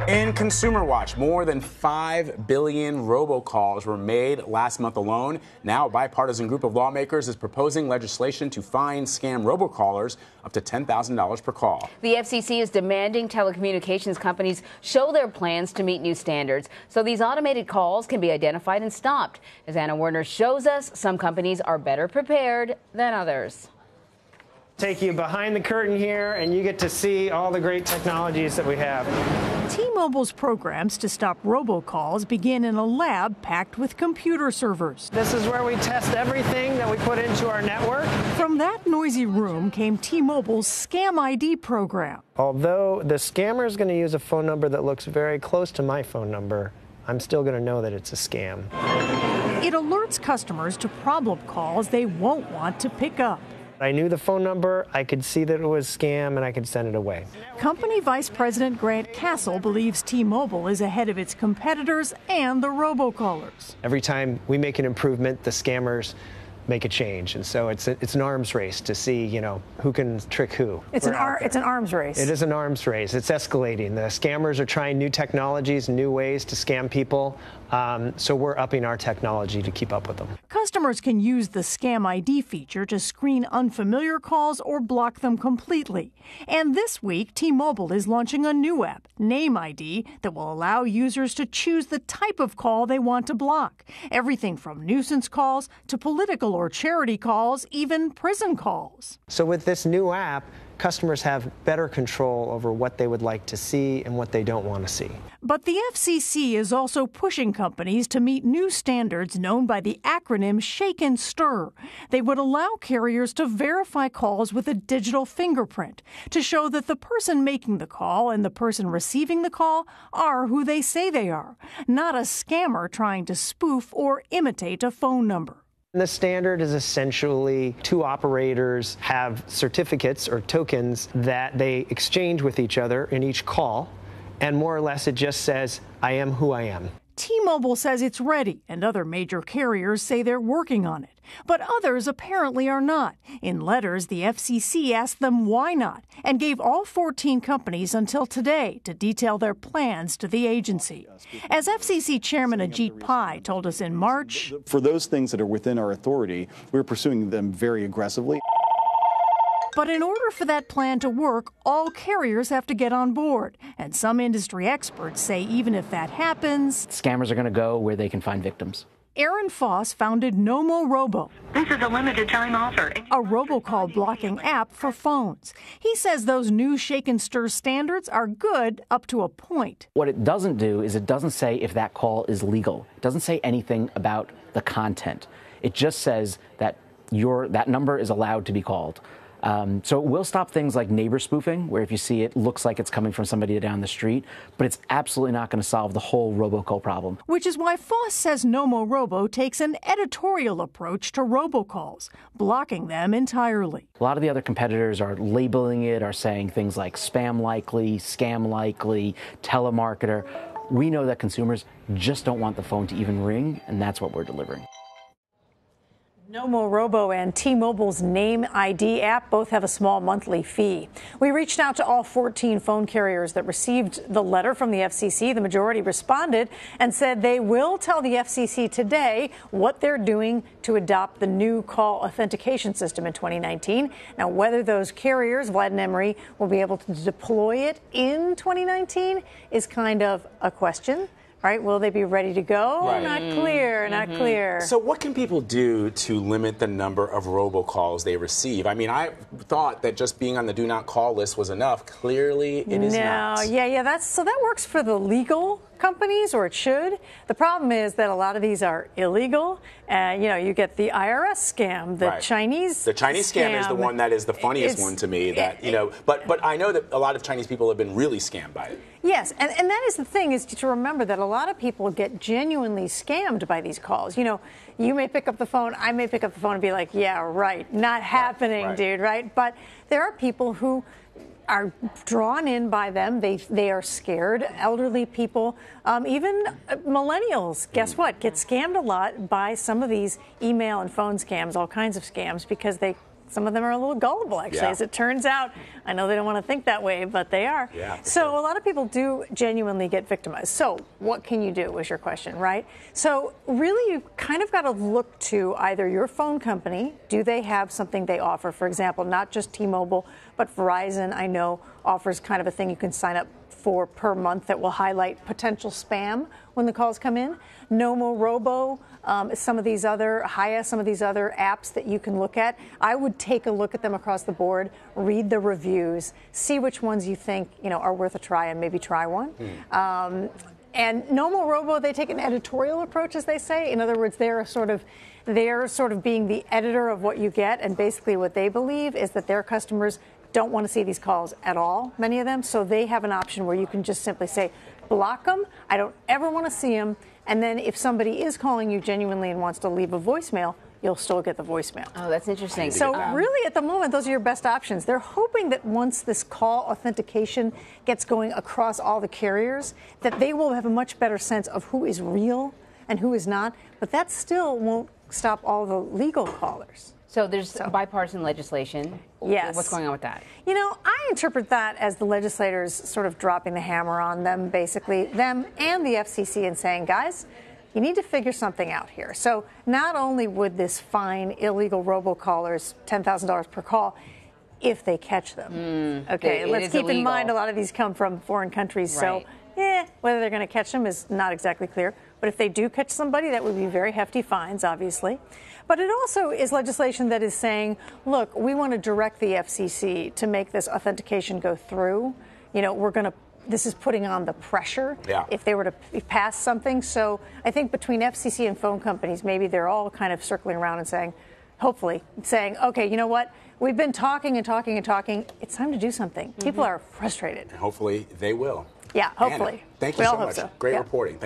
In Consumer Watch, more than 5 billion robocalls were made last month alone. Now, a bipartisan group of lawmakers is proposing legislation to fine scam robocallers up to $10,000 per call. The FCC is demanding telecommunications companies show their plans to meet new standards so these automated calls can be identified and stopped. As Anna Werner shows us, some companies are better prepared than others. Take you behind the curtain here, and you get to see all the great technologies that we have. T-Mobile's programs to stop robocalls begin in a lab packed with computer servers. This is where we test everything that we put into our network. From that noisy room came T-Mobile's Scam ID program. Although the scammer is going to use a phone number that looks very close to my phone number, I'm still going to know that it's a scam. It alerts customers to problem calls they won't want to pick up. I knew the phone number, I could see that it was a scam, and I could send it away. Company Vice President Grant Castle believes T-Mobile is ahead of its competitors and the robocallers. Every time we make an improvement, the scammers make a change, and so it's an arms race to see, who can trick who. It's an arms race. It is an arms race. It's escalating. The scammers are trying new technologies, new ways to scam people, so we're upping our technology to keep up with them. Customers can use the Scam ID feature to screen unfamiliar calls or block them completely. And this week, T-Mobile is launching a new app, Name ID, that will allow users to choose the type of call they want to block. Everything from nuisance calls to political or charity calls, even prison calls. So with this new app, customers have better control over what they would like to see and what they don't want to see. But the FCC is also pushing companies to meet new standards known by the acronym Shake and Stir. They would allow carriers to verify calls with a digital fingerprint to show that the person making the call and the person receiving the call are who they say they are, not a scammer trying to spoof or imitate a phone number. The standard is essentially two operators have certificates or tokens that they exchange with each other in each call, and more or less it just says, I am who I am. T-Mobile says it's ready, and other major carriers say they're working on it. But others apparently are not. In letters, the FCC asked them why not, and gave all 14 companies until today to detail their plans to the agency. As FCC Chairman Ajit Pai told us in March, for those things that are within our authority, we're pursuing them very aggressively. But in order for that plan to work, all carriers have to get on board. And some industry experts say even if that happens, scammers are going to go where they can find victims. Aaron Foss founded Nomo Robo. This is a limited time offer. A robocall blocking app for phones. He says those new Shake and Stir standards are good up to a point. What it doesn't do is it doesn't say if that call is legal. It doesn't say anything about the content. It just says that that number is allowed to be called. So it will stop things like neighbor spoofing, where if you see it looks like it's coming from somebody down the street, but it's absolutely not going to solve the whole robocall problem. Which is why Foss says Nomo Robo takes an editorial approach to robocalls, blocking them entirely. A lot of the other competitors are labeling it, are saying things like spam likely, scam likely, telemarketer. We know that consumers just don't want the phone to even ring, and that's what we're delivering. Nomo Robo and T-Mobile's Name ID app both have a small monthly fee. We reached out to all 14 phone carriers that received the letter from the FCC. The majority responded and said they will tell the FCC today what they're doing to adopt the new call authentication system in 2019. Now, whether those carriers, Vlad and Emery, will be able to deploy it in 2019 is kind of a question. Right? Will they be ready to go? Right. Not clear, not clear. So what can people do to limit the number of robocalls they receive? I mean, I thought that just being on the do not call list was enough. Clearly, it is not. Yeah, that works for the legal companies, or it should. The problem is that a lot of these are illegal. You get the IRS scam, the Chinese scam is the one that is the funniest one to me. But I know that a lot of Chinese people have been really scammed by it. Yes, and that is the thing, is to remember that a lot of people get genuinely scammed by these calls. You may pick up the phone, I may pick up the phone and be like, yeah, right, not happening, dude, right? But there are people who are drawn in by them. They are scared. Elderly people, even millennials, guess what? Get scammed a lot by some of these email and phone scams, all kinds of scams, because they some of them are a little gullible, actually, Yeah. as it turns out. I know they don't want to think that way, but they are. Yeah, so sure. a lot of people do genuinely get victimized. So what can you do was your question, right? So really, you kind of got to look to either your phone company. Do they have something they offer? For example, not just T-Mobile, but Verizon, I know, offers kind of a thing you can sign up for per month that will highlight potential spam when the calls come in. Nomo Robo, some of these other Hiya, some of these other apps that you can look at. I would take a look at them across the board, read the reviews, see which ones you think are worth a try, and maybe try one. And Nomo Robo, they take an editorial approach, as they say. In other words, they're sort of being the editor of what you get, and basically what they believe is that their customers don't want to see these calls at all, many of them. So they have an option where you can just simply say, block them. I don't ever want to see them. And then if somebody is calling you genuinely and wants to leave a voicemail, you'll still get the voicemail. Oh, that's interesting. So really, at the moment, those are your best options. They're hoping that once this call authentication gets going across all the carriers, that they will have a much better sense of who is real and who is not. But that still won't stop all the legal callers. So there's bipartisan legislation. Yes. What's going on with that? I interpret that as the legislators sort of dropping the hammer on them, basically, them and the FCC, and saying, guys, you need to figure something out here. So not only would this fine illegal robocallers $10,000 per call if they catch them. Okay, let's keep in mind a lot of these come from foreign countries. Right. So whether they're going to catch them is not exactly clear. But if they do catch somebody, that would be very hefty fines, obviously. But it also is legislation that is saying, look, we want to direct the FCC to make this authentication go through. This is putting on the pressure if they were to pass something. So I think between FCC and phone companies, maybe they're all kind of circling around and saying, hopefully saying, okay, you know what? We've been talking and talking and talking. It's time to do something. People are frustrated. And hopefully they will. Yeah, hopefully. Anna, thank you so much. Great reporting. Thank you.